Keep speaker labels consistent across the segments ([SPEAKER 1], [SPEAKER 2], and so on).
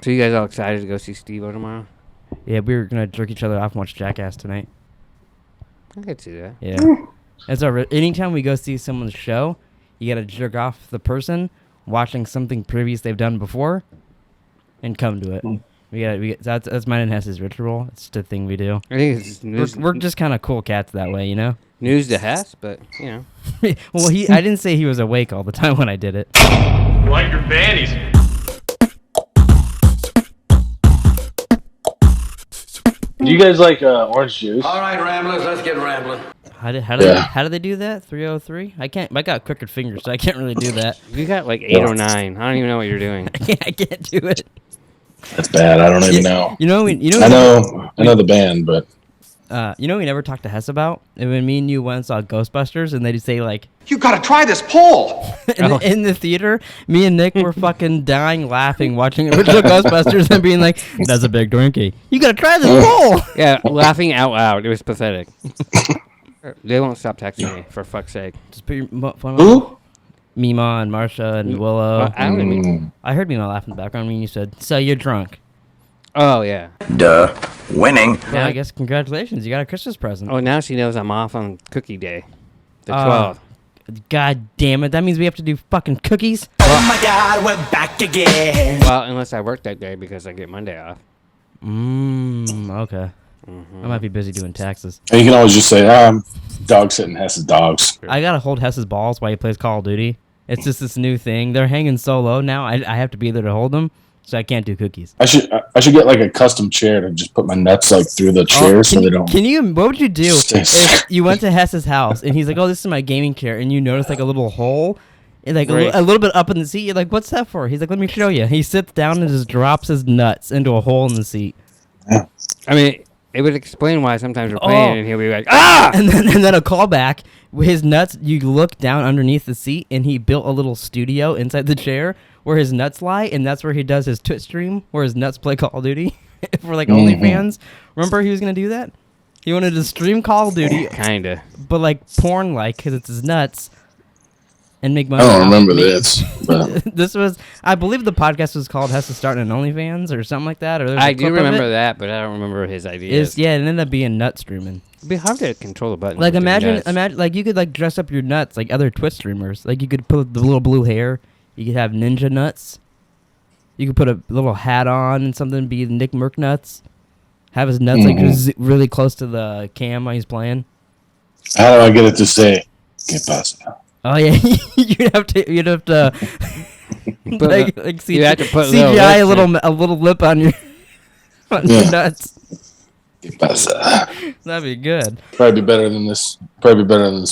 [SPEAKER 1] So you guys all excited to go see Steve-O tomorrow?
[SPEAKER 2] Yeah, we were gonna jerk each other off and watch Jackass tonight.
[SPEAKER 1] I could see that.
[SPEAKER 2] Yeah. That's our. Anytime we go see someone's show, you gotta jerk off the person watching something previous they've done before, and come to it. That's mine and Hess's ritual. It's just a thing we do.
[SPEAKER 1] I think it's news.
[SPEAKER 2] We're just kind of cool cats that way, you know.
[SPEAKER 1] News to Hess, but you know.
[SPEAKER 2] Well, I didn't say he was awake all the time when I did it.
[SPEAKER 3] Like your panties.
[SPEAKER 4] Do you guys like orange juice?
[SPEAKER 5] All right, ramblers, let's get rambling.
[SPEAKER 2] How do they do that? 303? I got crooked fingers, so I can't really do that.
[SPEAKER 1] You got like 8 or 9. I don't even know what you're doing.
[SPEAKER 2] I can't do it.
[SPEAKER 4] That's bad. I don't even know.
[SPEAKER 2] I know
[SPEAKER 4] the band, but
[SPEAKER 2] we never talked to Hess about. And when me and you went and saw Ghostbusters, and they'd say like,
[SPEAKER 5] You gotta try this pole!
[SPEAKER 2] in the theater, me and Nick were fucking dying laughing watching original Ghostbusters and being like, "That's a big donkey. You gotta try this pole."
[SPEAKER 1] Yeah, laughing out loud. It was pathetic. They won't stop texting me, for fuck's sake.
[SPEAKER 2] Just put your phone on.
[SPEAKER 4] who?
[SPEAKER 2] Mima and Marsha and Willow.
[SPEAKER 1] I don't even.
[SPEAKER 2] I heard Mima laugh in the background when you said, "So you're drunk."
[SPEAKER 1] Oh, yeah.
[SPEAKER 5] Duh. Winning.
[SPEAKER 2] Yeah, I guess congratulations. You got a Christmas present.
[SPEAKER 1] Oh, now she knows I'm off on Cookie Day. The 12th.
[SPEAKER 2] God damn it. That means we have to do fucking cookies.
[SPEAKER 5] Oh my god, we're back again.
[SPEAKER 1] Well, unless I work that day because I get Monday off.
[SPEAKER 2] Okay. I might be busy doing taxes.
[SPEAKER 4] You can always just say, I'm dog sitting Hess's dogs.
[SPEAKER 2] I gotta hold Hess's balls while he plays Call of Duty. It's just this new thing. They're hanging so low now. I have to be there to hold them, so I can't do cookies.
[SPEAKER 4] I should get like a custom chair to just put my nuts like through the chair so they don't.
[SPEAKER 2] What would you do if you went to Hess's house and he's like, "Oh, this is my gaming chair," and you notice like a little hole, and like a little bit up in the seat? You're like, "What's that for?" He's like, "Let me show you." He sits down and just drops his nuts into a hole in the seat.
[SPEAKER 4] Yeah.
[SPEAKER 1] I mean, it would explain why sometimes we're playing and he'll be like, "Ah!"
[SPEAKER 2] And then a callback. His nuts, you look down underneath the seat, and he built a little studio inside the chair where his nuts lie, and that's where he does his Twitch stream, where his nuts play Call of Duty for like OnlyFans. Remember he was going to do that? He wanted to stream Call of Duty.
[SPEAKER 1] Kinda.
[SPEAKER 2] But like porn-like, because it's his nuts, and make money.
[SPEAKER 4] I don't remember this. But
[SPEAKER 2] This was, I believe the podcast was called Hess to Start an OnlyFans or something like that. Or there's a
[SPEAKER 1] I do
[SPEAKER 2] clip of
[SPEAKER 1] remember
[SPEAKER 2] it.
[SPEAKER 1] that, but I don't remember his ideas.
[SPEAKER 2] Yeah, it ended up being nut streaming.
[SPEAKER 1] It'd be hard to control the button.
[SPEAKER 2] Like
[SPEAKER 1] with your
[SPEAKER 2] imagine,
[SPEAKER 1] nuts.
[SPEAKER 2] like you could like dress up your nuts like other Twitch streamers. Like you could put the little blue hair. You could have ninja nuts. You could put a little hat on and something be Nick Merck nuts. Have his nuts like really close to the cam while he's playing.
[SPEAKER 4] how do I get it to say, "Que pasa"?
[SPEAKER 2] Oh yeah, you'd have to like
[SPEAKER 1] You have to put
[SPEAKER 2] CGI
[SPEAKER 1] little
[SPEAKER 2] a little lip on your your nuts.
[SPEAKER 4] Que pasa?
[SPEAKER 2] That'd be good.
[SPEAKER 4] Probably better than this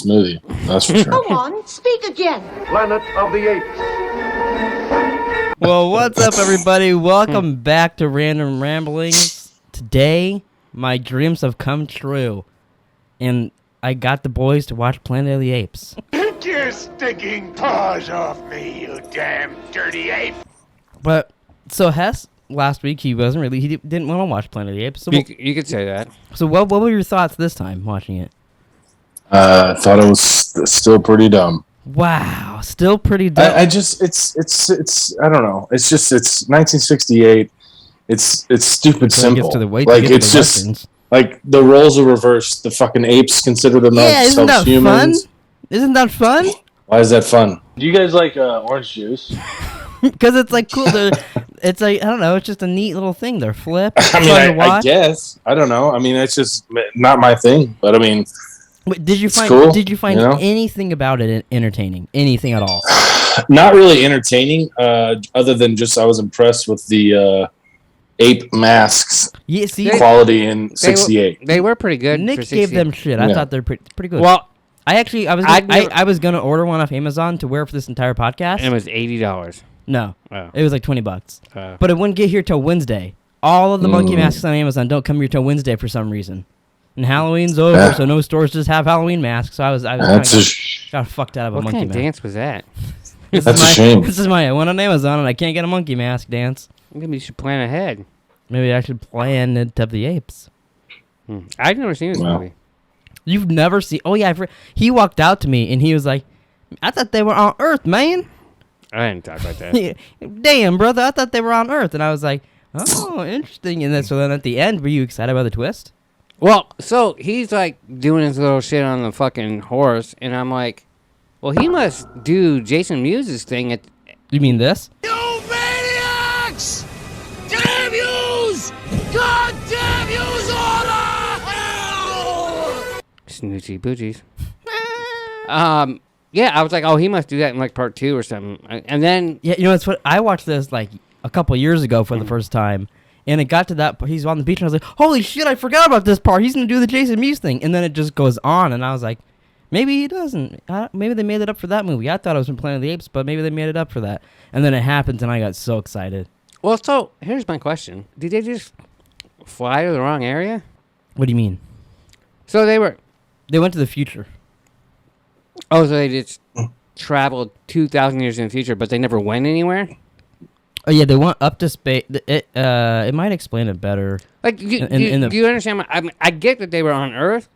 [SPEAKER 4] movie. That's for sure.
[SPEAKER 6] Go on, speak again.
[SPEAKER 3] Planet of the Apes.
[SPEAKER 2] Well, what's up, everybody? Welcome back to Random Ramblings. Today, my dreams have come true, and I got the boys to watch Planet of the Apes.
[SPEAKER 3] Get your stinking paws off me, you damn dirty ape.
[SPEAKER 2] But so Hess last week he didn't want to watch Planet of the Apes. So,
[SPEAKER 1] You could say that.
[SPEAKER 2] so what were your thoughts this time watching it?
[SPEAKER 4] I thought it was still pretty dumb.
[SPEAKER 2] Wow, still pretty dumb.
[SPEAKER 4] I just it's I don't know. It's 1968. It's stupid simple. Like it's just like the roles are reversed. The fucking apes consider themselves humans.
[SPEAKER 2] Fun? Isn't that fun?
[SPEAKER 4] Why is that fun? Do you guys like orange juice?
[SPEAKER 2] Because it's like cool. It's like I don't know. It's just a neat little thing. They're flip.
[SPEAKER 4] I mean, I guess I don't know. I mean, it's just not my thing. But I mean,
[SPEAKER 2] wait, did you find
[SPEAKER 4] cool,
[SPEAKER 2] anything about it entertaining? Anything at all?
[SPEAKER 4] Not really entertaining. Other than just I was impressed with the ape masks
[SPEAKER 2] Yeah, see,
[SPEAKER 4] quality in '68.
[SPEAKER 1] They were pretty good.
[SPEAKER 2] Nick
[SPEAKER 1] for
[SPEAKER 2] gave
[SPEAKER 1] 68.
[SPEAKER 2] them shit. I thought they're pretty good.
[SPEAKER 1] Well,
[SPEAKER 2] I was gonna order one off Amazon to wear for this entire podcast.
[SPEAKER 1] and it was $80.
[SPEAKER 2] No,
[SPEAKER 1] Oh.
[SPEAKER 2] it was like $20.
[SPEAKER 1] Oh.
[SPEAKER 2] But it wouldn't get here till Wednesday. All of the monkey masks on Amazon don't come here till Wednesday for some reason. And Halloween's over, so no stores just have Halloween masks. So I was got fucked out of a
[SPEAKER 1] What
[SPEAKER 2] monkey
[SPEAKER 1] kind of
[SPEAKER 2] mask.
[SPEAKER 1] dance was that?
[SPEAKER 4] That's a shame.
[SPEAKER 2] This is my I went on Amazon and I can't get a monkey mask dance.
[SPEAKER 1] Maybe you should plan ahead.
[SPEAKER 2] Maybe I should plan it of the Apes.
[SPEAKER 1] I've never seen this movie.
[SPEAKER 2] You've never seen? Oh yeah, he walked out to me and he was like, "I thought they were on Earth, man."
[SPEAKER 1] I didn't talk about that.
[SPEAKER 2] Damn, brother, I thought they were on Earth, and I was like, Oh, interesting. And then, so then at the end, were you excited about the twist?
[SPEAKER 1] Well, so he's like doing his little shit on the fucking horse, and I'm like, well, he must do Jason Mewes' thing at.
[SPEAKER 2] You mean this?
[SPEAKER 3] You maniacs! Damn yous! God damn yous all to hell!
[SPEAKER 1] Snoochie boochies. Yeah, I was like, oh, he must do that in like part 2 or something. And then
[SPEAKER 2] Yeah, you know, it's what I watched this like a couple years ago for the first time, and it got to that. He's on the beach, and I was like, holy shit, I forgot about this part. He's gonna do the Jason Mewes thing, and then it just goes on, and I was like, maybe he doesn't. Maybe they made it up for that movie. I thought it was from Planet of the Apes, but maybe they made it up for that. And then it happens, and I got so excited.
[SPEAKER 1] well, so here's my question: did they just fly to the wrong area?
[SPEAKER 2] What do you mean?
[SPEAKER 1] So they
[SPEAKER 2] went to the future.
[SPEAKER 1] Oh, so they just traveled 2,000 years in the future, but they never went anywhere?
[SPEAKER 2] Oh yeah, they went up to space. It might explain it better.
[SPEAKER 1] Like, do you understand? I get that they were on Earth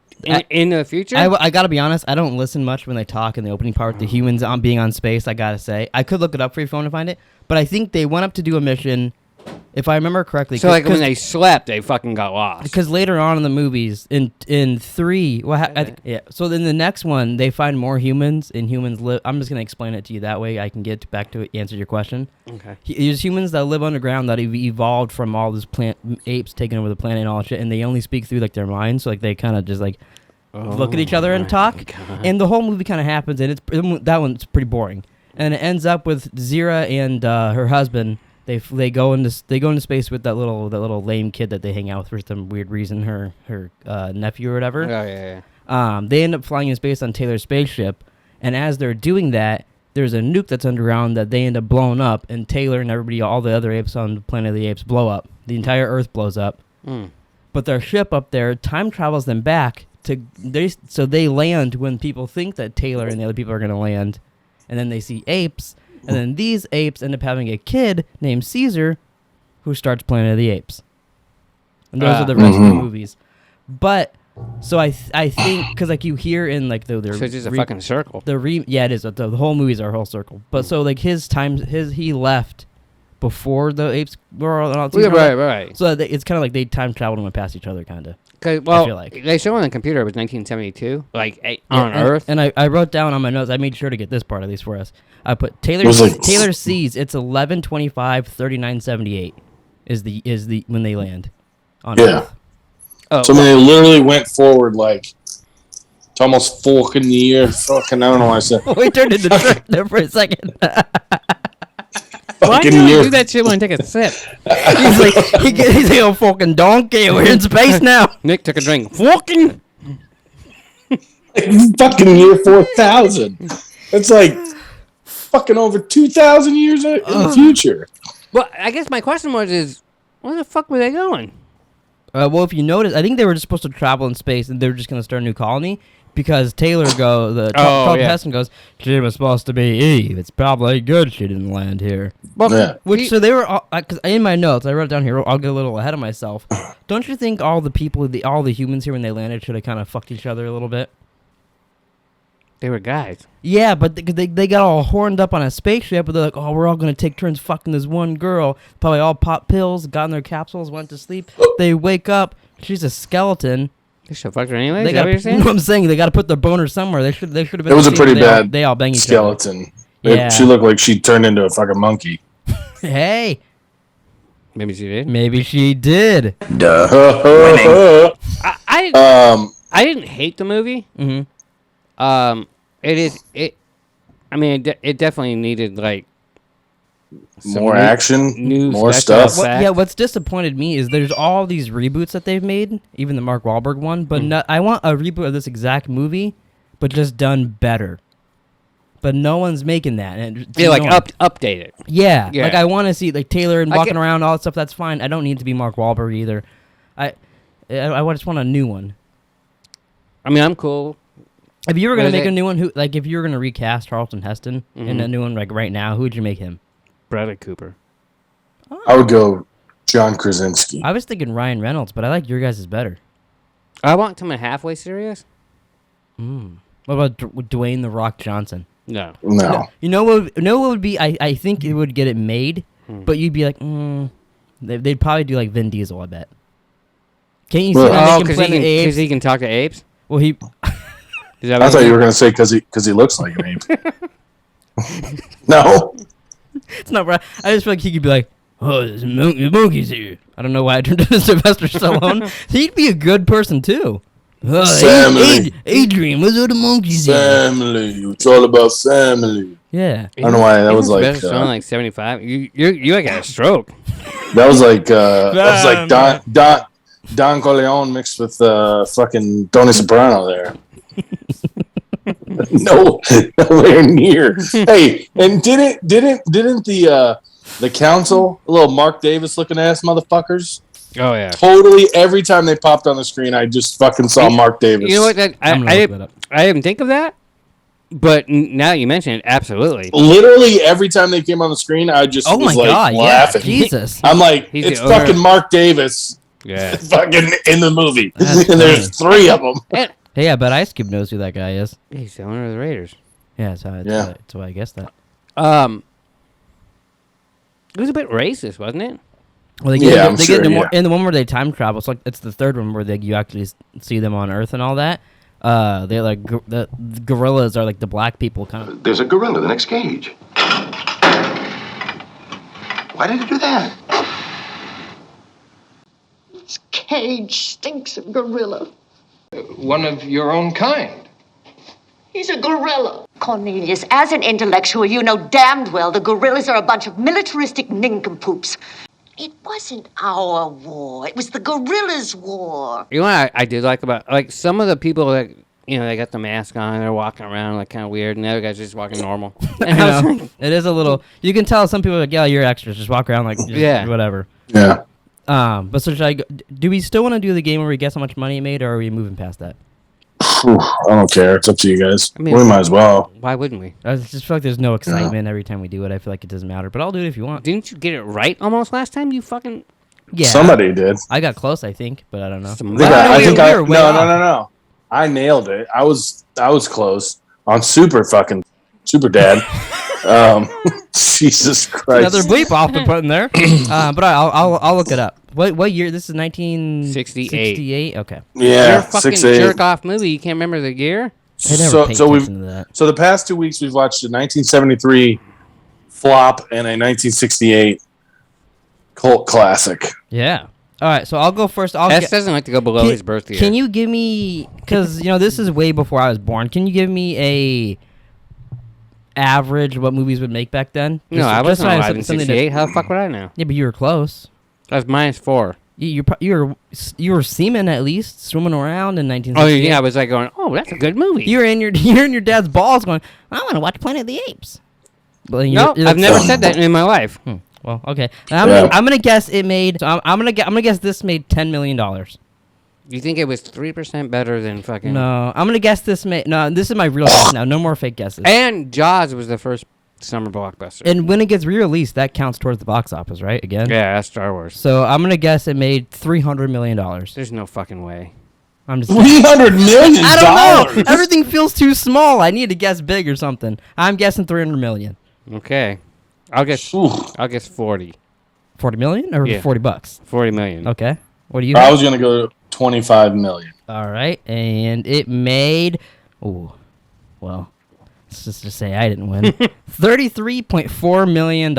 [SPEAKER 1] in the future.
[SPEAKER 2] I gotta be honest. I don't listen much when they talk in the opening part. The humans on being on space. I gotta say, I could look it up for your phone to find it. But I think they went up to do a mission, if I remember correctly.
[SPEAKER 1] So like when they slept, they fucking got lost.
[SPEAKER 2] Because later on in the movies, in 3, so then the next one, they find more humans, and humans live. I'm just gonna explain it to you that way I can get back to answer your question.
[SPEAKER 1] Okay.
[SPEAKER 2] There's humans that live underground that have evolved from all this apes taking over the planet and all that shit, and they only speak through like their minds, so like they kind of just like look at each other and talk.
[SPEAKER 1] God.
[SPEAKER 2] And the whole movie kind of happens, and that one's pretty boring. And it ends up with Zira and her husband. They go into space with that little lame kid that they hang out with for some weird reason. Her nephew or whatever.
[SPEAKER 1] Oh yeah.
[SPEAKER 2] They end up flying in space on Taylor's spaceship, and as they're doing that, there's a nuke that's underground that they end up blowing up, and Taylor and everybody, all the other apes on the Planet of the Apes, blow up. The entire Earth blows up. But their ship up there time travels them back so they land when people think that Taylor and the other people are going to land, and then they see apes. And then these apes end up having a kid named Caesar, who starts Planet of the Apes. And those are the rest of the movies. But so I think because like you hear in like the
[SPEAKER 1] So it's just a fucking circle.
[SPEAKER 2] Yeah, it is. The whole movies are a whole circle. But so like he left before the apes were all
[SPEAKER 1] Right.
[SPEAKER 2] So it's kind of like they time traveled and went past each other, kind of.
[SPEAKER 1] Well,
[SPEAKER 2] I feel like.
[SPEAKER 1] they show on the computer it was 1972, on Earth.
[SPEAKER 2] And I wrote down on my notes. I made sure to get this part at least for us. I put Taylor sees it's 11/25/39/78 is the when they land on Earth.
[SPEAKER 4] Oh, so they literally went forward like it's almost fucking year. Fucking I don't know why I said.
[SPEAKER 2] We turned into Trek there for a second.
[SPEAKER 1] Why do you do that shit when I take a sip?
[SPEAKER 2] He's like, he's like a fucking donkey. We're in space now.
[SPEAKER 1] Nick took a drink. Fucking
[SPEAKER 4] year 4000. That's like fucking over 2,000 years in the future.
[SPEAKER 1] Well, I guess my question is, where the fuck were they going?
[SPEAKER 2] Well, if you notice, I think they were just supposed to travel in space, and they were just going to start a new colony. Because Taylor Charlton Heston goes, she was supposed to be Eve. It's probably good she didn't land here.
[SPEAKER 1] Well,
[SPEAKER 2] so they were, because in my notes, I wrote it down here, I'll get a little ahead of myself. Don't you think all the people, all the humans here when they landed should have kind of fucked each other a little bit?
[SPEAKER 1] They were guys.
[SPEAKER 2] Yeah, but they got all horned up on a spaceship, but they're like, oh, we're all going to take turns fucking this one girl. Probably all popped pills, got in their capsules, went to sleep. They wake up, she's a skeleton.
[SPEAKER 1] They should have fucked her anyway. Is that what you're saying?
[SPEAKER 2] I'm saying they got to put their boner somewhere. They should have been.
[SPEAKER 4] It was a pretty bad.
[SPEAKER 2] They all bang each
[SPEAKER 4] skeleton.
[SPEAKER 2] Other. Yeah.
[SPEAKER 4] She looked like she turned into a fucking monkey.
[SPEAKER 2] Hey.
[SPEAKER 1] Maybe she did.
[SPEAKER 2] Maybe she did.
[SPEAKER 4] Duh.
[SPEAKER 1] I didn't hate the movie.
[SPEAKER 2] Mm-hmm.
[SPEAKER 1] It definitely needed like
[SPEAKER 4] more action, more stuff.
[SPEAKER 2] What's disappointed me is there's all these reboots that they've made, even the Mark Wahlberg one. But I want a reboot of this exact movie, but just done better. But no one's making that.
[SPEAKER 1] Update it.
[SPEAKER 2] Yeah, like I want to see like Taylor and walking around, all that stuff. That's fine. I don't need to be Mark Wahlberg either. I just want a new one.
[SPEAKER 1] I mean, I'm cool.
[SPEAKER 2] If you were gonna make a new one, if you were gonna recast Charlton Heston in a new one, like right now, who would you make him?
[SPEAKER 1] Bradley Cooper.
[SPEAKER 4] Oh. I would go John Krasinski.
[SPEAKER 2] I was thinking Ryan Reynolds, but I like your guys' better.
[SPEAKER 1] I want him halfway serious.
[SPEAKER 2] What about Dwayne The Rock Johnson?
[SPEAKER 1] No.
[SPEAKER 2] You know what would be? I think it would get it made, but you'd be like, They'd probably do like Vin Diesel, I bet. Can't you see that
[SPEAKER 1] because he can talk to apes?
[SPEAKER 2] Well, he...
[SPEAKER 4] I thought you were going to say because he looks like an ape. No.
[SPEAKER 2] It's not right. I just feel like he could be like, oh, there's monkeys here. I don't know why I turned to Sylvester Stallone. He'd be a good person, too.
[SPEAKER 4] Family.
[SPEAKER 2] Adrian, what's all the monkeys here?
[SPEAKER 4] Family. It's all about family.
[SPEAKER 2] Yeah.
[SPEAKER 4] I don't know why that was like...
[SPEAKER 1] Sylvester Stallone like 75? You like got a stroke.
[SPEAKER 4] That was like Don Corleone mixed with fucking Tony Soprano there. Nowhere near. Hey, and didn't the council, little Mark Davis looking ass motherfuckers?
[SPEAKER 1] Oh yeah.
[SPEAKER 4] Totally. Every time they popped on the screen, I just fucking saw Mark Davis.
[SPEAKER 1] You know what? I didn't think of that, but now you mention it, absolutely.
[SPEAKER 4] Literally every time they came on the screen, I just was like laughing.
[SPEAKER 2] Yeah, Jesus.
[SPEAKER 4] I'm like, it's fucking Mark Davis.
[SPEAKER 1] Yeah.
[SPEAKER 4] Fucking in the movie, and there's 3 of them.
[SPEAKER 2] Hey, yeah, but Ice Cube knows who that guy is.
[SPEAKER 1] He's the owner of the Raiders.
[SPEAKER 2] Yeah, that's why I guessed that.
[SPEAKER 1] It was a bit racist, wasn't it?
[SPEAKER 2] Well, in the one where they time travel, it's the third one where you actually see them on Earth and all that. They're like the gorillas are like the black people kind of.
[SPEAKER 6] There's a gorilla in the next cage. Why did he do that?
[SPEAKER 7] This cage stinks of gorilla.
[SPEAKER 8] One of your own kind.
[SPEAKER 7] He's a gorilla.
[SPEAKER 9] Cornelius, as an intellectual, you know damned well the gorillas are a bunch of militaristic nincompoops. It wasn't our war. It was the gorillas' war.
[SPEAKER 1] You know what I did like about, like, some of the people that, you know, they got the mask on, they're walking around like kind of weird, and the other guy's just walking normal.
[SPEAKER 2] I know. It is a little, you can tell some people are like, yeah, you're extras, just walk around like, whatever.
[SPEAKER 4] Yeah.
[SPEAKER 2] But so do we still want to do the game where we guess how much money it made, or are we moving past that?
[SPEAKER 4] I don't care. It's up to you guys. I mean, we might as well.
[SPEAKER 1] Why wouldn't we?
[SPEAKER 2] I just feel like there's no excitement every time we do it. I feel like it doesn't matter, but I'll do it if you want.
[SPEAKER 1] Didn't you get it right almost last time? You fucking...
[SPEAKER 2] Yeah.
[SPEAKER 4] Somebody did.
[SPEAKER 2] I got close, I think, but I don't know.
[SPEAKER 4] No. I nailed it. I was close on Super Dad. Jesus Christ.
[SPEAKER 2] Another bleep off to put in there. But I'll look it up. What year? This is 1968. Okay.
[SPEAKER 4] Yeah.
[SPEAKER 1] You're a fucking jerk off movie. You can't remember the year?
[SPEAKER 4] So the past 2 weeks we've watched a 1973 flop and a 1968 cult classic.
[SPEAKER 2] Yeah. All right, so I'll go first.
[SPEAKER 1] Hess doesn't like to go below his birth year.
[SPEAKER 2] Can you give me, because, you know, this is way before I was born. Can you give me a average what movies would make back then?
[SPEAKER 1] No, I wasn't alive in 68. How the fuck would I know?
[SPEAKER 2] Yeah, but you were close.
[SPEAKER 1] I was -4.
[SPEAKER 2] You were semen at least, swimming around in 1968.
[SPEAKER 1] Oh yeah, I was like going, oh, that's a good movie.
[SPEAKER 2] You're in your dad's balls going, I want to watch Planet of the Apes. But
[SPEAKER 1] no, I've never said that in my life.
[SPEAKER 2] Well, okay. I'm gonna guess it made. So I'm gonna guess this made $10 million.
[SPEAKER 1] You think it was 3% better than fucking?
[SPEAKER 2] No, I'm gonna guess this made. No, this is my real guess now. No more fake guesses.
[SPEAKER 1] And Jaws was the first summer blockbuster.
[SPEAKER 2] And when it gets re-released, that counts towards the box office, right? Again.
[SPEAKER 1] Yeah, that's Star Wars.
[SPEAKER 2] So I'm gonna guess it made $300 million.
[SPEAKER 1] There's no fucking way.
[SPEAKER 2] I'm just
[SPEAKER 4] $300 million.
[SPEAKER 2] I don't know. Everything feels too small. I need to guess big or something. I'm guessing $300 million.
[SPEAKER 1] Okay, I'll guess 40.
[SPEAKER 2] 40 million or $40?
[SPEAKER 1] 40 million.
[SPEAKER 2] Okay. What do you?
[SPEAKER 4] I was gonna go 25 million.
[SPEAKER 2] All right, and it made. Well, let's just say I didn't win. $33.4 million.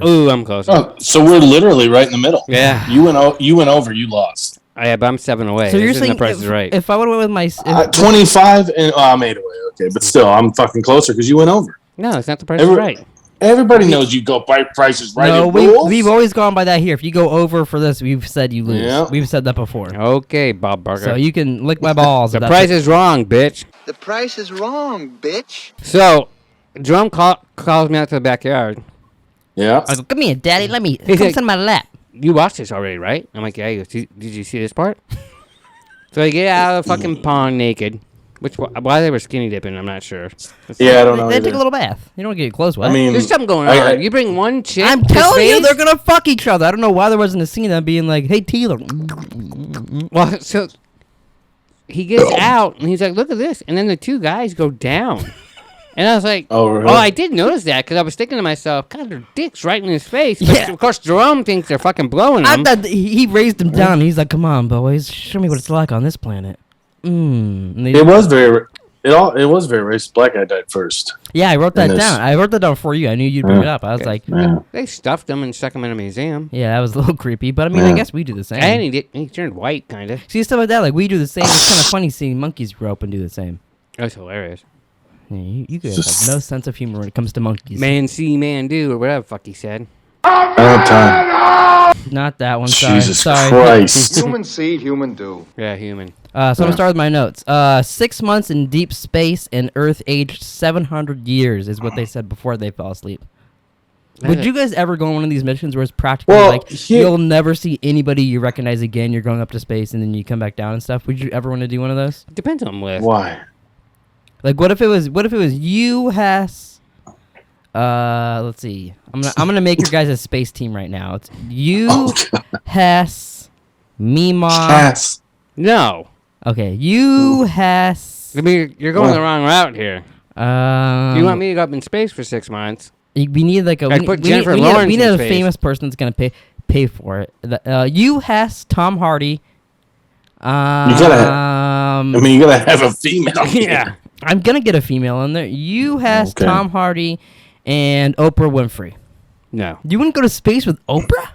[SPEAKER 1] Ooh, I'm close.
[SPEAKER 4] Oh, so we're literally right in the middle.
[SPEAKER 1] Yeah.
[SPEAKER 4] You went over. You lost.
[SPEAKER 1] Yeah, but I'm 7 away.
[SPEAKER 2] So you're saying
[SPEAKER 1] the Price is Right.
[SPEAKER 2] If I would have went with my
[SPEAKER 4] 25 and I'm 8 away. Okay, but still, I'm fucking closer because you went over.
[SPEAKER 1] No, it's not the Price is Right.
[SPEAKER 4] Everybody knows you go by Price is Right.
[SPEAKER 2] No, we've always gone by that here. If you go over for this, we've said you lose. Yeah. We've said that before.
[SPEAKER 1] Okay, Bob Barker.
[SPEAKER 2] So you can lick my balls.
[SPEAKER 1] The price is wrong, bitch.
[SPEAKER 10] The price is wrong, bitch.
[SPEAKER 1] So, Jerome calls me out to the backyard.
[SPEAKER 4] Yeah.
[SPEAKER 2] I go, come here, Daddy. Let me come sit in my lap.
[SPEAKER 1] You watched this already, right? I'm like, yeah. He goes, did you see this part? So you get out of the fucking pond naked. Why they were skinny dipping, I'm not sure.
[SPEAKER 4] Yeah, I don't know.
[SPEAKER 2] They take a little bath. You don't get clothes wet.
[SPEAKER 4] I mean,
[SPEAKER 1] there's something going on. You bring one chick.
[SPEAKER 2] I'm telling you, they're gonna fuck each other. I don't know why there wasn't a scene of them being like, "Hey, Taylor."
[SPEAKER 1] Well, so he gets out and he's like, "Look at this," and then the two guys go down. And I was like,
[SPEAKER 4] Oh, really?
[SPEAKER 1] I did notice that because I was thinking to myself, God, their dick's right in his face. But
[SPEAKER 2] Yeah.
[SPEAKER 1] of course, Jerome thinks they're fucking blowing him.
[SPEAKER 2] I thought he raised him down. He's like, "Come on, boys, show me what it's like on this planet."
[SPEAKER 4] It was very racist. Black guy died first.
[SPEAKER 2] Yeah, I wrote that down. I wrote that down for you. I knew you'd bring it up. I was like,
[SPEAKER 1] They stuffed him and stuck him in a museum.
[SPEAKER 2] yeah, that was a little creepy. But I mean, I guess we do the same.
[SPEAKER 1] And he turned white, kind of.
[SPEAKER 2] See, stuff like that, like we do the same. It's kind of funny seeing monkeys grow up and do the same.
[SPEAKER 1] That's hilarious.
[SPEAKER 2] Yeah, you guys have no sense of humor when it comes to monkeys.
[SPEAKER 1] Man see, man do, or whatever the fuck he said.
[SPEAKER 4] I don't have time.
[SPEAKER 2] Not that one.
[SPEAKER 4] Jesus
[SPEAKER 2] Sorry.
[SPEAKER 4] Christ.
[SPEAKER 10] Human see, human do.
[SPEAKER 1] Yeah, human.
[SPEAKER 2] So I'm gonna start with my notes. 6 months in deep space and Earth aged 700 years is what they said before they fell asleep. Would you guys ever go on one of these missions where it's practically you'll never see anybody you recognize again? You're going up to space and then you come back down and stuff. Would you ever want to do one of those?
[SPEAKER 1] Depends on what.
[SPEAKER 4] Why?
[SPEAKER 2] Like, what if it was you, Hess? Let's see. I'm gonna make your guys a space team right now. It's you, Hess, Mima.
[SPEAKER 4] Hess.
[SPEAKER 1] No.
[SPEAKER 2] Okay, you, Hess.
[SPEAKER 1] I mean, you're going the wrong route here. You want me to go up in space for 6 months?
[SPEAKER 2] We need like a.
[SPEAKER 1] I'd put Jennifer Lawrence
[SPEAKER 2] we need
[SPEAKER 1] in
[SPEAKER 2] a
[SPEAKER 1] space.
[SPEAKER 2] famous person that's gonna pay for it. You, Hess, Tom Hardy.
[SPEAKER 4] You gotta have a female.
[SPEAKER 1] Yeah.
[SPEAKER 2] I'm gonna get a female in there. You, Hess, Tom Hardy, and Oprah Winfrey.
[SPEAKER 1] No.
[SPEAKER 2] You wouldn't go to space with Oprah?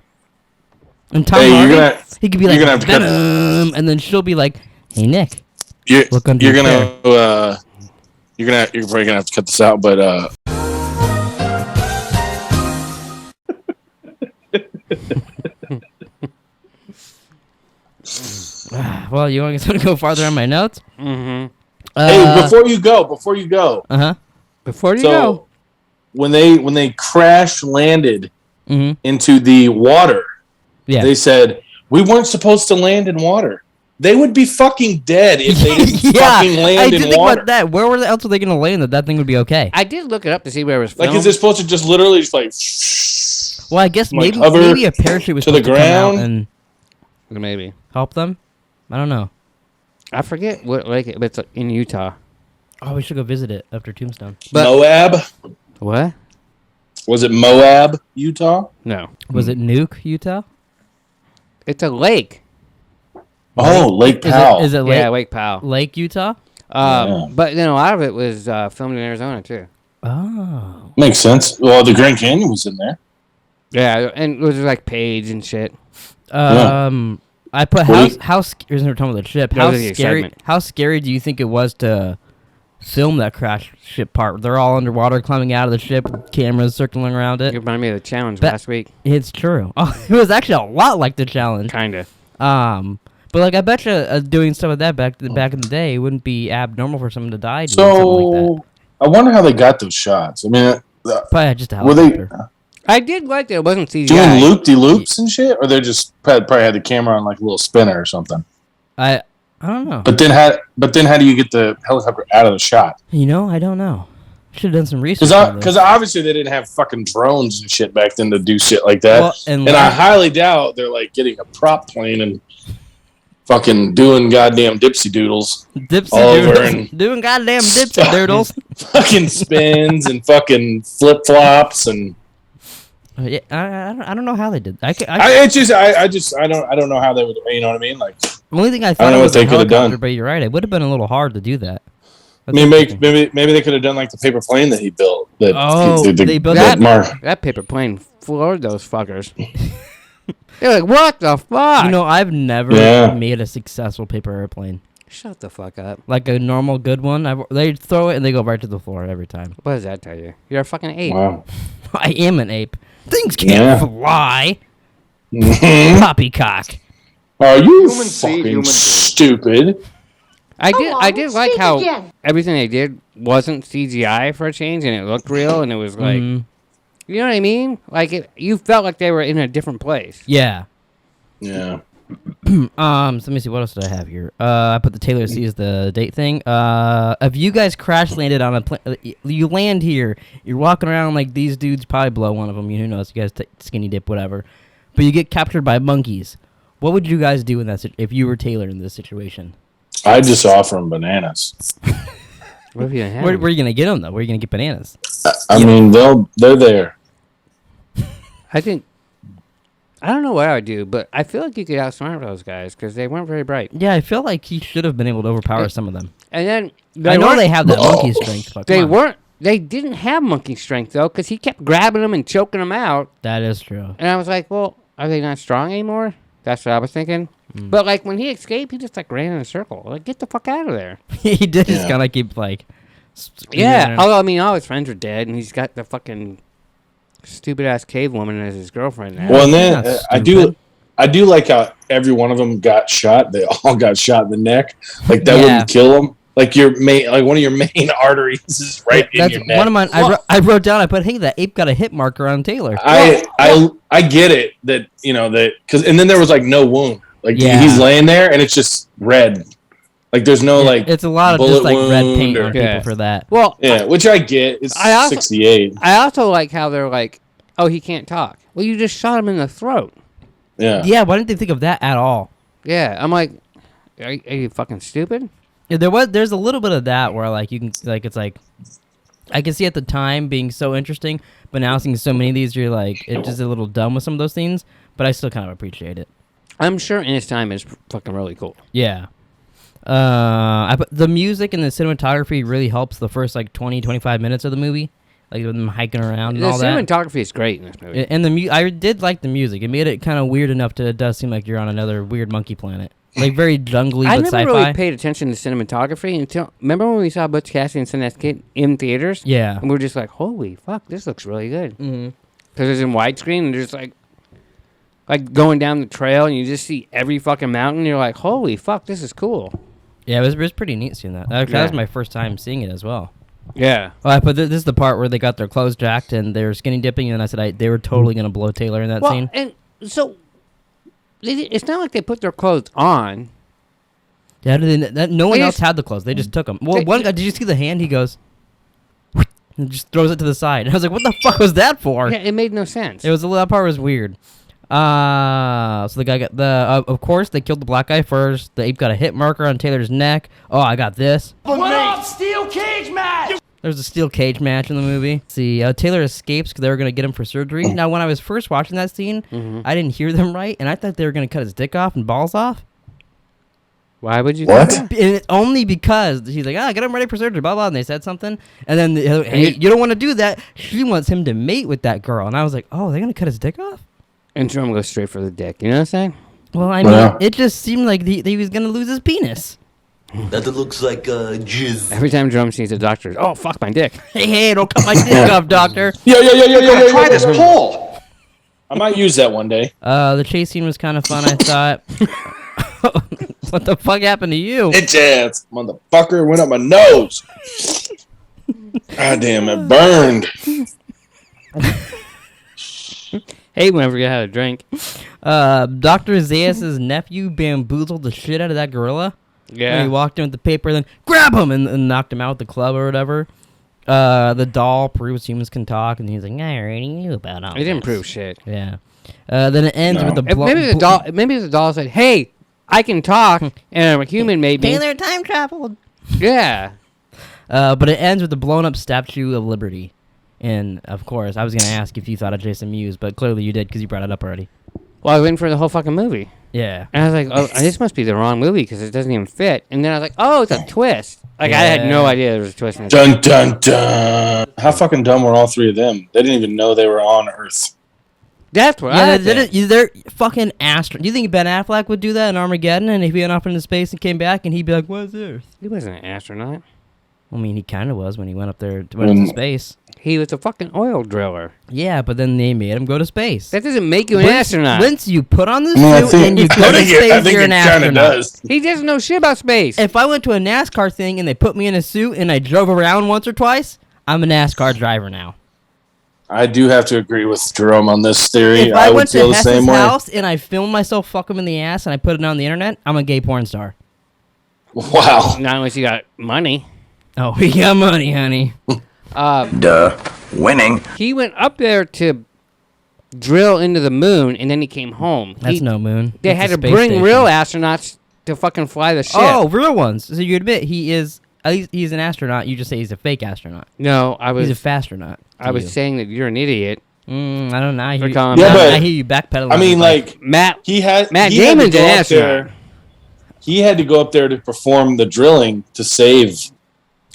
[SPEAKER 2] And Tom
[SPEAKER 4] Hey,
[SPEAKER 2] Hardy? He could be like,
[SPEAKER 4] you're gonna have to cut
[SPEAKER 2] Venom, and then she'll be like, "Hey, Nick,
[SPEAKER 4] You're
[SPEAKER 2] look under
[SPEAKER 4] you're
[SPEAKER 2] your
[SPEAKER 4] gonna
[SPEAKER 2] chair."
[SPEAKER 4] you're probably gonna have to cut this out, but
[SPEAKER 2] Well, you want to go farther on my notes?
[SPEAKER 1] Mm-hmm.
[SPEAKER 4] hey, before you go,
[SPEAKER 1] Before you go.
[SPEAKER 4] when they crash landed
[SPEAKER 2] Mm-hmm.
[SPEAKER 4] into the water,
[SPEAKER 2] Yeah.
[SPEAKER 4] they said we weren't supposed to land in water. They would be fucking dead if they didn't fucking land
[SPEAKER 2] I
[SPEAKER 4] in
[SPEAKER 2] did think
[SPEAKER 4] water.
[SPEAKER 2] about that. Where else were they going to land that thing would be okay?
[SPEAKER 1] I did look it up to see where it was filmed.
[SPEAKER 4] Like, is it supposed to just literally just like?
[SPEAKER 2] Well, I guess
[SPEAKER 4] like
[SPEAKER 2] maybe a parachute was
[SPEAKER 4] to the
[SPEAKER 2] supposed to come out
[SPEAKER 4] ground?
[SPEAKER 2] and
[SPEAKER 1] Maybe.
[SPEAKER 2] help them. I don't know.
[SPEAKER 1] I forget what lake it, but it's in Utah.
[SPEAKER 2] Oh, we should go visit it after Tombstone.
[SPEAKER 4] Moab?
[SPEAKER 1] What?
[SPEAKER 4] Was it Moab, Utah?
[SPEAKER 1] No.
[SPEAKER 2] Was it Nuke, Utah?
[SPEAKER 1] It's a lake.
[SPEAKER 4] Oh, Lake Powell.
[SPEAKER 2] Is it Lake,
[SPEAKER 1] Yeah, Lake Powell.
[SPEAKER 2] Lake Utah?
[SPEAKER 1] But then a lot of it was filmed in Arizona too.
[SPEAKER 2] Oh.
[SPEAKER 4] Makes sense. Well, the Grand Canyon was in there.
[SPEAKER 1] Yeah, and it was like Page and shit.
[SPEAKER 2] I put how scary. We're talking about the ship.
[SPEAKER 1] That was the excitement.
[SPEAKER 2] How scary do you think it was to film that crash ship part? They're all underwater, climbing out of the ship, with cameras circling around
[SPEAKER 1] It
[SPEAKER 2] it.
[SPEAKER 1] reminded me of the challenge last week.
[SPEAKER 2] It's true. Oh, it was actually a lot like the challenge.
[SPEAKER 1] Kinda.
[SPEAKER 2] But like I bet you doing stuff like that back in the day wouldn't be abnormal for someone to die doing something like that.
[SPEAKER 4] I wonder how they got those shots. I mean,
[SPEAKER 2] Probably just a
[SPEAKER 4] were they
[SPEAKER 2] helicopter.
[SPEAKER 1] I did like that it wasn't CGI.
[SPEAKER 4] doing loop-de-loops and shit, or they just probably had the camera on like a little spinner or something?
[SPEAKER 2] I don't know.
[SPEAKER 4] But then how do you get the helicopter out of the shot?
[SPEAKER 2] I don't know. Should have done some research.
[SPEAKER 4] Because obviously they didn't have fucking drones and shit back then to do shit like that.
[SPEAKER 2] Well, and
[SPEAKER 4] I highly doubt they're like getting a prop plane and fucking doing goddamn dipsy doodles all over and
[SPEAKER 2] doing goddamn dipsy doodles.
[SPEAKER 4] fucking spins and fucking flip flops and.
[SPEAKER 2] Yeah, I don't know how they did. I
[SPEAKER 4] don't know how they would. You know what I mean? Like,
[SPEAKER 2] the only thing I
[SPEAKER 4] don't
[SPEAKER 2] thought
[SPEAKER 4] know
[SPEAKER 2] was
[SPEAKER 4] what they
[SPEAKER 2] a
[SPEAKER 4] could have
[SPEAKER 2] helicopter,
[SPEAKER 4] done.
[SPEAKER 2] but you're right. It would have been a little hard to do that.
[SPEAKER 4] maybe they could have done like the paper plane that he built. They built
[SPEAKER 1] that paper plane floored those fuckers. They're like, what the fuck?
[SPEAKER 2] I've never made a successful paper airplane.
[SPEAKER 1] Shut the fuck up.
[SPEAKER 2] Like a normal good one. They throw it and they go right to the floor every time.
[SPEAKER 1] What does that tell you? You're a fucking ape.
[SPEAKER 4] Wow.
[SPEAKER 2] I am an ape. Things can't fly. Poppycock.
[SPEAKER 4] Are you
[SPEAKER 10] Human see,
[SPEAKER 4] fucking
[SPEAKER 10] human do.
[SPEAKER 4] stupid?
[SPEAKER 1] I did like
[SPEAKER 7] speak
[SPEAKER 1] how
[SPEAKER 7] again.
[SPEAKER 1] everything they did wasn't CGI for a change, and it looked real, and it was like, you know what I mean? Like you felt like they were in a different place.
[SPEAKER 2] Yeah.
[SPEAKER 4] Yeah.
[SPEAKER 2] So let me see, what else did I have here? I put the Taylor sees the date thing. If you guys crash landed on a plane, you land here, you're walking around like these dudes probably blow one of them. Who knows? You guys skinny dip, whatever. But you get captured by monkeys. What would you guys do in that if you were Taylor in this situation?
[SPEAKER 4] I'd just offer him bananas.
[SPEAKER 1] What if you didn't have
[SPEAKER 2] Where
[SPEAKER 1] them?
[SPEAKER 2] are you gonna get them though? Where are you gonna get bananas?
[SPEAKER 4] I mean, they're there.
[SPEAKER 1] I don't know what I would do, but I feel like you could outsmart those guys because they weren't very bright.
[SPEAKER 2] Yeah, I feel like he should have been able to overpower some of them.
[SPEAKER 1] And then
[SPEAKER 2] I know they have that monkey strength, but
[SPEAKER 1] they weren't. They didn't have monkey strength though, because he kept grabbing them and choking them out.
[SPEAKER 2] That is true.
[SPEAKER 1] And I was like, well, are they not strong anymore? That's what I was thinking. But like when he escaped, he just like ran in a circle. Like, get the fuck out of there.
[SPEAKER 2] He did just kind of keep like.
[SPEAKER 1] Yeah. Although I mean, all his friends are dead, and he's got the fucking stupid ass cave woman as his girlfriend now.
[SPEAKER 4] Well, and then I do like how every one of them got shot. They all got shot in the neck. Like that wouldn't kill them. Like one of your main arteries is right in your neck.
[SPEAKER 2] One of mine. I wrote down. I put, hey, that ape got a hit marker on Taylor.
[SPEAKER 4] I get it that and then there was like no wound. Like he's laying there and it's just red. Like there's no
[SPEAKER 2] it's a lot of just like red paint on people for that.
[SPEAKER 1] Well,
[SPEAKER 4] which I get. It's 68.
[SPEAKER 1] I also like how they're like, oh, he can't talk. Well, you just shot him in the throat.
[SPEAKER 4] Yeah.
[SPEAKER 2] Yeah. Why didn't they think of that at all?
[SPEAKER 1] Yeah. I'm like, are you fucking stupid?
[SPEAKER 2] Yeah, there's a little bit of that where like you can like it's like I can see at the time being so interesting, but now seeing so many of these, you're like it's just a little dumb with some of those things. But I still kind of appreciate it.
[SPEAKER 1] I'm sure in his time it's fucking really cool.
[SPEAKER 2] Yeah. The music and the cinematography really helps the first like 20-25 minutes of the movie, like with them hiking around and all that.
[SPEAKER 1] The cinematography is great in this movie.
[SPEAKER 2] And I did like the music. It made it kind of weird enough that it does seem like you're on another weird monkey planet. Like very jungly, but sci-fi.
[SPEAKER 1] I never really paid attention to cinematography until remember when we saw Butch Cassidy and Sundance Kid in theaters?
[SPEAKER 2] Yeah,
[SPEAKER 1] and we were just like, "Holy fuck, this looks really good." Because it's in widescreen and there's like going down the trail and you just see every fucking mountain. You're like, "Holy fuck, this is cool."
[SPEAKER 2] Yeah, it was pretty neat seeing that. That was my first time seeing it as well.
[SPEAKER 1] Yeah.
[SPEAKER 2] Well, I put this is the part where they got their clothes jacked and they were skinny dipping, and I said they were totally gonna blow Taylor in that scene.
[SPEAKER 1] And so. It's not like they put their clothes on.
[SPEAKER 2] Yeah, no one else had the clothes. They just took them. Well, one guy, did you see the hand? He goes, and just throws it to the side. And I was like, what the fuck was that for?
[SPEAKER 1] Yeah, it made no sense.
[SPEAKER 2] That part was weird. So the guy got of course, they killed the black guy first. The ape got a hit marker on Taylor's neck. Oh, I got this.
[SPEAKER 5] What up, steel cage match?
[SPEAKER 2] There's a steel cage match in the movie. See, Taylor escapes because they were going to get him for surgery. Now, when I was first watching that scene, I didn't hear them right, and I thought they were going to cut his dick off and balls off.
[SPEAKER 1] Why would you
[SPEAKER 4] what?
[SPEAKER 1] do that?
[SPEAKER 2] And only because he's like, get him ready for surgery, blah, blah, and they said something. And then, hey, you don't want to do that. She wants him to mate with that girl. And I was like, oh, they're going to cut his dick off?
[SPEAKER 1] And Jerome goes straight for the dick. You know what I'm saying?
[SPEAKER 2] Well, I mean, it just seemed like he was going to lose his penis.
[SPEAKER 5] That looks like jizz.
[SPEAKER 1] Every time Jerome sees a doctor, oh, fuck my dick.
[SPEAKER 2] Hey, don't cut my dick off, doctor.
[SPEAKER 4] Yeah.
[SPEAKER 5] Try this pole.
[SPEAKER 4] I might use that one day.
[SPEAKER 2] The chase scene was kind of fun, I thought. What the fuck happened to you?
[SPEAKER 4] Bitch ass motherfucker went up my nose. God damn, it burned.
[SPEAKER 1] Hey, whenever you had a drink.
[SPEAKER 2] Dr. Zaius' nephew bamboozled the shit out of that gorilla.
[SPEAKER 1] Yeah.
[SPEAKER 2] And he walked in with the paper, then grab him and knocked him out with the club or whatever. The doll proves humans can talk, and he's like, I already knew about all
[SPEAKER 1] It didn't
[SPEAKER 2] this."
[SPEAKER 1] prove shit.
[SPEAKER 2] Yeah. Then it ends with the
[SPEAKER 1] Maybe the doll said, hey, I can talk, and a human made me.
[SPEAKER 2] Taylor time traveled.
[SPEAKER 1] Yeah.
[SPEAKER 2] But it ends with the blown up Statue of Liberty. And, of course, I was going to ask if you thought of Jason Mewes, but clearly you did because you brought it up already.
[SPEAKER 1] Well, I went for the whole fucking movie.
[SPEAKER 2] Yeah.
[SPEAKER 1] And I was like, oh, this must be the wrong movie because it doesn't even fit. And then I was like, oh, it's a twist. Like, I had no idea there was a twist in it.
[SPEAKER 4] Dun, dun, dun. How fucking dumb were all three of them? They didn't even know they were on Earth.
[SPEAKER 1] That's what I think.
[SPEAKER 2] They're fucking astronauts. Do you think Ben Affleck would do that in Armageddon, and if he went off into space and came back, and he'd be like, "What's Earth?"
[SPEAKER 1] He wasn't an astronaut.
[SPEAKER 2] I mean, he kind of was when he went up there, went into space.
[SPEAKER 1] He was a fucking oil driller.
[SPEAKER 2] Yeah, but then they made him go to space.
[SPEAKER 1] That doesn't make you an astronaut.
[SPEAKER 2] Once you put on the suit and you go to space, you're an astronaut.
[SPEAKER 1] He doesn't know shit about space.
[SPEAKER 2] If I went to a NASCAR thing and they put me in a suit and I drove around once or twice, I'm a NASCAR driver now.
[SPEAKER 4] I do have to agree with Jerome on this theory.
[SPEAKER 2] If I
[SPEAKER 4] would
[SPEAKER 2] went
[SPEAKER 4] feel
[SPEAKER 2] to
[SPEAKER 4] the same
[SPEAKER 2] Hess's
[SPEAKER 4] way.
[SPEAKER 2] house and I filmed myself fuck him in the ass and I put it on the internet, I'm a gay porn star.
[SPEAKER 4] Wow.
[SPEAKER 1] Not unless you got money.
[SPEAKER 2] Oh, we got money, honey.
[SPEAKER 5] Duh. Winning.
[SPEAKER 1] He went up there to drill into the moon, and then he came home.
[SPEAKER 2] That's no moon.
[SPEAKER 1] They
[SPEAKER 2] That's
[SPEAKER 1] had
[SPEAKER 2] a
[SPEAKER 1] to
[SPEAKER 2] space
[SPEAKER 1] bring
[SPEAKER 2] station.
[SPEAKER 1] real astronauts to fucking fly the ship.
[SPEAKER 2] Oh, real ones. So you admit he is at least he's an astronaut. You just say he's a fake astronaut.
[SPEAKER 1] No, he's
[SPEAKER 2] a fastronaut.
[SPEAKER 1] I was saying that you're an idiot.
[SPEAKER 2] I don't know. I hear you backpedaling.
[SPEAKER 4] I mean, like
[SPEAKER 1] Matt
[SPEAKER 4] Damon's an astronaut. He had to go up there to perform the drilling to save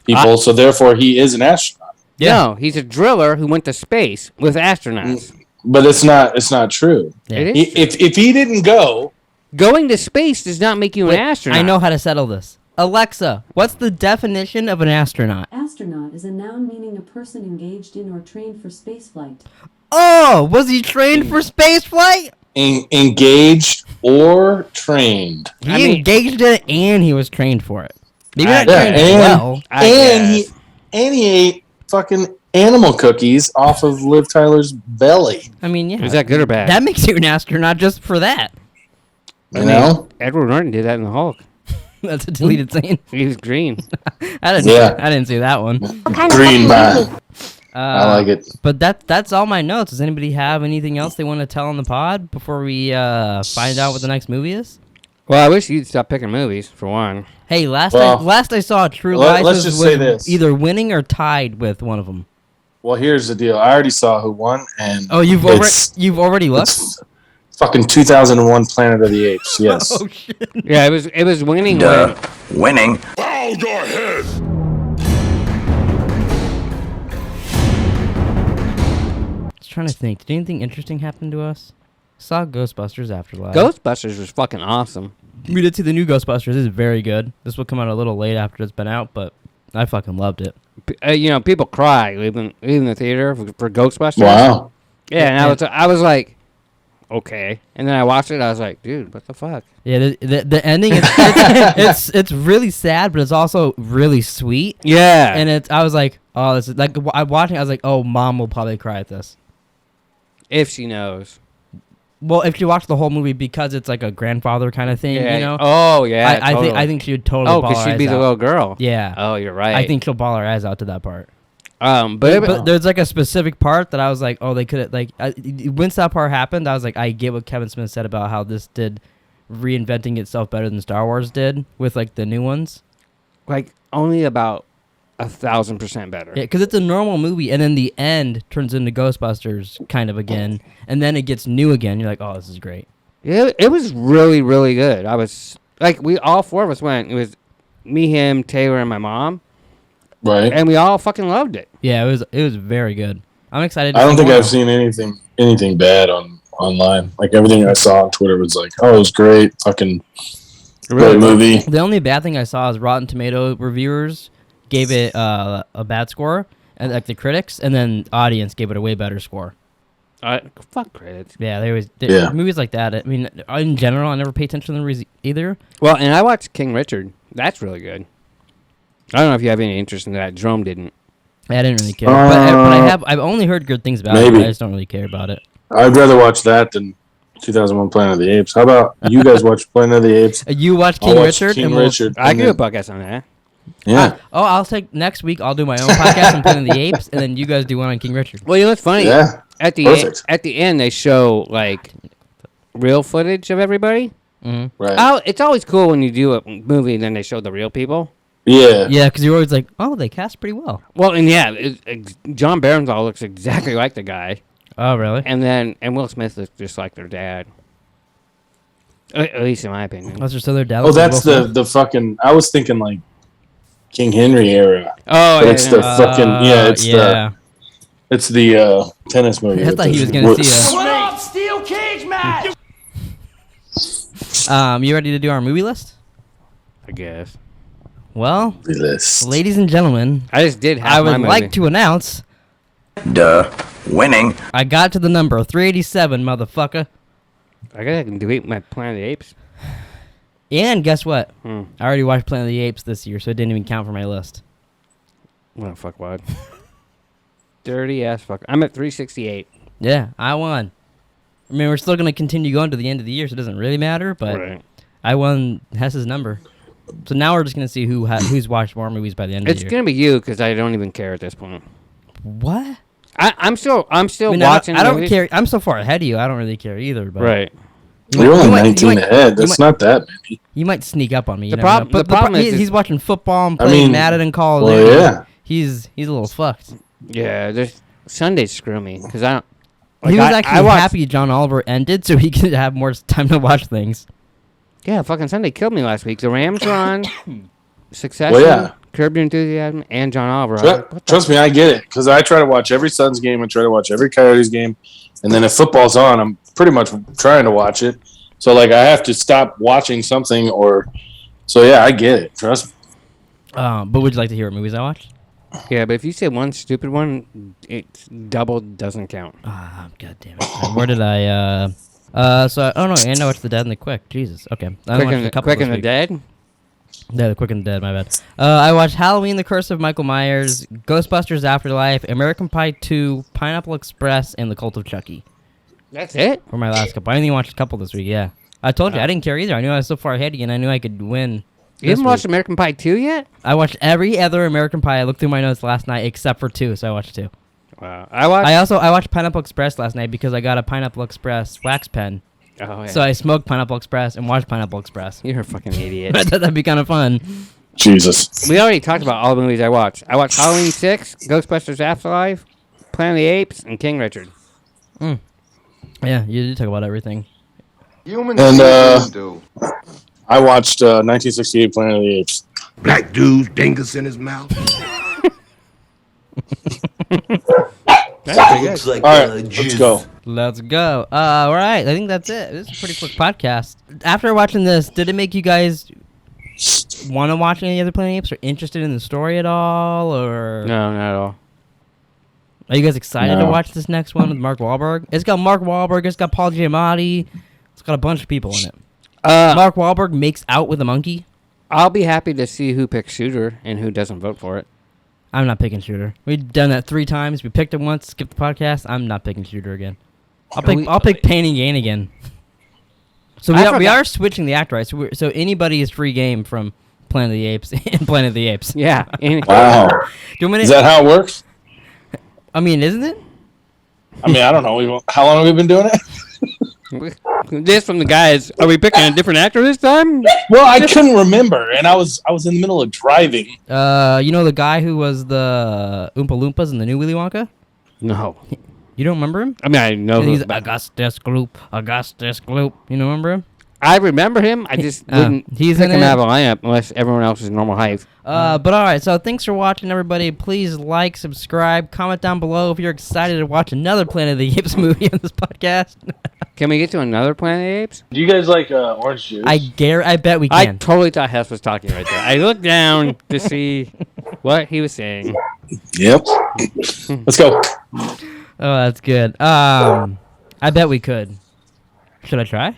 [SPEAKER 4] people, so therefore he is an astronaut.
[SPEAKER 1] Yeah. No, he's a driller who went to space with astronauts.
[SPEAKER 4] But it's not true.
[SPEAKER 1] Yeah. It is
[SPEAKER 4] if he didn't go,
[SPEAKER 1] going to space does not make you an astronaut.
[SPEAKER 2] I know how to settle this. Alexa, what's the definition of an astronaut?
[SPEAKER 11] Astronaut is a noun meaning a person engaged in or trained for spaceflight.
[SPEAKER 2] Oh, was he trained for spaceflight?
[SPEAKER 4] Engaged or trained.
[SPEAKER 2] He engaged in it and he was trained for it. Maybe not trained well.
[SPEAKER 4] And he ate fucking animal cookies off of Liv Tyler's belly.
[SPEAKER 2] I mean, yeah.
[SPEAKER 1] Is that good or bad?
[SPEAKER 2] That makes you an astronaut just for that.
[SPEAKER 4] You know?
[SPEAKER 1] Edward Norton did that in the Hulk.
[SPEAKER 2] That's a deleted scene.
[SPEAKER 1] He was green.
[SPEAKER 2] I didn't see that one.
[SPEAKER 4] Green man. I like it.
[SPEAKER 2] But that's all my notes. Does anybody have anything else they want to tell on the pod before we find out what the next movie is?
[SPEAKER 1] Well, I wish you'd stop picking movies, for one.
[SPEAKER 2] Hey, last I saw True Lies was either winning or tied with one of them.
[SPEAKER 4] Well, here's the deal. I already saw who won, and
[SPEAKER 2] you've already looked?
[SPEAKER 4] Fucking 2001 Planet of the Apes. Yes.
[SPEAKER 2] Oh shit.
[SPEAKER 1] Yeah, it was winning.
[SPEAKER 5] Winning.
[SPEAKER 3] Bow your head.
[SPEAKER 2] Trying to think. Did anything interesting happen to us? Saw Ghostbusters Afterlife.
[SPEAKER 1] Ghostbusters was fucking awesome.
[SPEAKER 2] We did see the new Ghostbusters. It's very good. This will come out a little late after it's been out, but I fucking loved it.
[SPEAKER 1] People cry leaving the theater for Ghostbusters.
[SPEAKER 4] Wow.
[SPEAKER 1] Yeah, and I was like, okay. And then I watched it. I was like, dude, what the fuck?
[SPEAKER 2] Yeah, the ending is it's really sad, but it's also really sweet.
[SPEAKER 1] Yeah.
[SPEAKER 2] And I was like, oh, this is like I'm watching. I was like, oh, mom will probably cry at this.
[SPEAKER 1] If she knows.
[SPEAKER 2] Well, if she watched the whole movie, because it's like a grandfather kind of thing,
[SPEAKER 1] yeah.
[SPEAKER 2] you know?
[SPEAKER 1] Oh, yeah.
[SPEAKER 2] I think she would totally bawl her eyes out.
[SPEAKER 1] Oh, because she'd be the little girl.
[SPEAKER 2] Yeah.
[SPEAKER 1] Oh, you're right.
[SPEAKER 2] I think she'll bawl her eyes out to that part.
[SPEAKER 1] But
[SPEAKER 2] there's like a specific part that I was like, oh, they could have, once that part happened, I was like, I get what Kevin Smith said about how this did reinventing itself better than Star Wars did with like the new ones.
[SPEAKER 1] Like only about 1,000% better.
[SPEAKER 2] Yeah, because it's a normal movie, and then the end turns into Ghostbusters kind of again, and then it gets new again. You're like, oh, this is great.
[SPEAKER 1] Yeah, it was really, really good. I was like, all four of us went. It was me, him, Taylor, and my mom.
[SPEAKER 4] Right.
[SPEAKER 1] And we all fucking loved it.
[SPEAKER 2] Yeah, it was very good. I'm excited.
[SPEAKER 4] I don't think I've seen anything bad online. Like everything I saw on Twitter was like, oh, it was great, fucking great movie.
[SPEAKER 2] The only bad thing I saw is Rotten Tomato reviewers gave it a bad score, and like the critics, and then audience gave it a way better score.
[SPEAKER 1] Fuck critics.
[SPEAKER 2] Yeah, movies like that. I mean, in general, I never pay attention to the movies either.
[SPEAKER 1] Well, and I watched King Richard. That's really good. I don't know if you have any interest in that. Jerome didn't.
[SPEAKER 2] I didn't really care, but I've only heard good things about it. But I just don't really care about it.
[SPEAKER 4] I'd rather watch that than 2001 Planet of the Apes. How about you guys watch Planet of the Apes?
[SPEAKER 2] You watch King Richard?
[SPEAKER 1] I do a podcast on that.
[SPEAKER 4] Yeah.
[SPEAKER 2] I'll take next week. I'll do my own podcast on Planet of the Apes, and then you guys do one on King Richard.
[SPEAKER 1] Well, you know what's funny?
[SPEAKER 4] Yeah.
[SPEAKER 1] At the end, they show like real footage of everybody.
[SPEAKER 2] Mm-hmm.
[SPEAKER 4] Right.
[SPEAKER 1] Oh, it's always cool when you do a movie and then they show the real people.
[SPEAKER 4] Yeah.
[SPEAKER 2] Yeah, because you're always like, oh, they cast pretty well.
[SPEAKER 1] Well, and yeah, John Barenthal looks exactly like the guy.
[SPEAKER 2] Oh, really?
[SPEAKER 1] And Will Smith looks just like their dad. At least in my opinion.
[SPEAKER 2] That's just their dad.
[SPEAKER 4] Oh, that's the fucking. I was thinking like King Henry era.
[SPEAKER 1] Oh,
[SPEAKER 4] but it's the fucking it's the tennis movie.
[SPEAKER 2] I thought he was gonna see
[SPEAKER 5] What up, steel cage match?
[SPEAKER 2] You ready to do our movie list?
[SPEAKER 1] I guess.
[SPEAKER 2] Well,
[SPEAKER 4] list.
[SPEAKER 2] Ladies and gentlemen,
[SPEAKER 1] I just did.
[SPEAKER 2] I would like to announce.
[SPEAKER 5] Winning.
[SPEAKER 2] I got to the number 387, motherfucker.
[SPEAKER 1] I guess I can delete my Planet of the Apes.
[SPEAKER 2] And guess what? I already watched Planet of the Apes this year, so it didn't even count for my list.
[SPEAKER 1] Well, fuck what? Dirty ass fuck. I'm at 368.
[SPEAKER 2] Yeah, I won. I mean, we're still going to continue going to the end of the year, so it doesn't really matter, but I won Hess's number. So now we're just going to see who's watched more movies by the end of the year.
[SPEAKER 1] It's going to be you, because I don't even care at this point.
[SPEAKER 2] What?
[SPEAKER 1] I'm still watching.
[SPEAKER 2] I don't care. I'm so far ahead of you. I don't really care either. But
[SPEAKER 1] right.
[SPEAKER 4] You're only 19 ahead. That's not that many.
[SPEAKER 2] You might sneak up on me.
[SPEAKER 1] The problem is
[SPEAKER 2] he's watching football and playing Madden and Call of Duty.
[SPEAKER 4] Yeah.
[SPEAKER 2] He's a little fucked.
[SPEAKER 1] Yeah, Sundays screw me because I don't.
[SPEAKER 2] He was actually happy John Oliver ended so he could have more time to watch things.
[SPEAKER 1] Yeah, fucking Sunday killed me last week. The Rams were on. Succession, Curb Your Enthusiasm, and John Oliver.
[SPEAKER 4] Trust me, I get it because I try to watch every Suns game and try to watch every Coyotes game, and then if football's on, I'm pretty much trying to watch it. So like I have to stop watching something so yeah, I get it. Trust me.
[SPEAKER 2] But would you like to hear what movies I watched?
[SPEAKER 1] Yeah, but if you say one stupid one, it's double doesn't count.
[SPEAKER 2] God damn it. Where did I and I watched The Dead and the Quick. Jesus. Okay.
[SPEAKER 1] Quick and the Dead?
[SPEAKER 2] Yeah, The Quick and the Dead, my bad. I watched Halloween, The Curse of Michael Myers, Ghostbusters Afterlife, American Pie 2, Pineapple Express, and The Cult of Chucky.
[SPEAKER 1] That's it?
[SPEAKER 2] For my last couple. I only watched a couple this week, yeah. I told you, I didn't care either. I knew I was so far ahead and I knew I could win.
[SPEAKER 1] You haven't watched American Pie 2 yet?
[SPEAKER 2] I watched every other American Pie. I looked through my notes last night except for 2, so I watched 2.
[SPEAKER 1] Wow.
[SPEAKER 2] I watched Pineapple Express last night because I got a Pineapple Express wax pen.
[SPEAKER 1] Oh, yeah.
[SPEAKER 2] So I smoked Pineapple Express and watched Pineapple Express.
[SPEAKER 1] You're a fucking idiot.
[SPEAKER 2] I thought that'd be kind of fun.
[SPEAKER 4] Jesus.
[SPEAKER 1] We already talked about all the movies I watched. I watched Halloween 6, Ghostbusters Afterlife, Planet of the Apes, and King Richard.
[SPEAKER 2] Yeah, you did talk about everything.
[SPEAKER 6] Humans do.
[SPEAKER 4] I watched 1968 Planet of the Apes.
[SPEAKER 3] Black dude's dingus in his mouth.
[SPEAKER 5] Looks like
[SPEAKER 4] all right, let's go.
[SPEAKER 2] Let's go. All right, I think that's it. This is a pretty quick podcast. After watching this, did it make you guys want to watch any other Planet of the Apes or interested in the story at all? Or
[SPEAKER 1] No, not at all.
[SPEAKER 2] Are you guys excited to watch this next one with Mark Wahlberg? It's got Mark Wahlberg. It's got Paul Giamatti. It's got a bunch of people in it. Mark Wahlberg makes out with a monkey.
[SPEAKER 1] I'll be happy to see who picks Shooter and who doesn't vote for it.
[SPEAKER 2] I'm not picking Shooter. We've done that 3 times. We picked it once, skipped the podcast. I'm not picking Shooter again. I'll pick Pain and Gain again. So we are switching the actor, right? So anybody is free game from Planet of the Apes and Planet of the Apes.
[SPEAKER 1] Yeah.
[SPEAKER 4] Wow. Is that how it works?
[SPEAKER 2] I mean, isn't it?
[SPEAKER 4] I mean, I don't know. How long have we been doing it?
[SPEAKER 1] This from the guys. Are we picking a different actor this time?
[SPEAKER 4] Well, I couldn't remember, and I was in the middle of driving.
[SPEAKER 2] You know the guy who was the Oompa Loompas in the new Willy Wonka?
[SPEAKER 1] No.
[SPEAKER 2] You don't remember him?
[SPEAKER 1] I mean, I know.
[SPEAKER 2] He's Augustus Gloop. You don't remember him?
[SPEAKER 1] I remember him. I just wouldn't pick him out of a lineup unless everyone else is normal height.
[SPEAKER 2] But all right, so thanks for watching, everybody. Please like, subscribe, comment down below if you're excited to watch another Planet of the Apes movie on this podcast.
[SPEAKER 1] Can we get to another Planet of the Apes?
[SPEAKER 4] Do you guys like orange juice?
[SPEAKER 2] I bet we
[SPEAKER 1] I
[SPEAKER 2] can.
[SPEAKER 1] totally thought Hess was talking right there. I looked down to see what he was saying.
[SPEAKER 4] Yep. Let's go.
[SPEAKER 2] Oh, that's good. I bet we could. Should I try?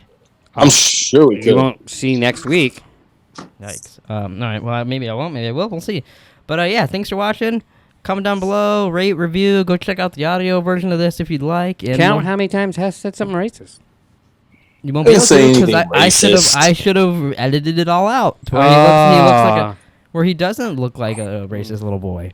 [SPEAKER 4] I'm sure we could.
[SPEAKER 1] You won't see next week.
[SPEAKER 2] Yikes. All right. Well, maybe I won't. Maybe I will. We'll see. But yeah, thanks for watching. Comment down below, rate, review. Go check out the audio version of this if you'd like. And
[SPEAKER 1] count how many times Hess said something racist.
[SPEAKER 2] You won't be able to because I should have edited it all out to where he looks like where he doesn't look like a racist little boy.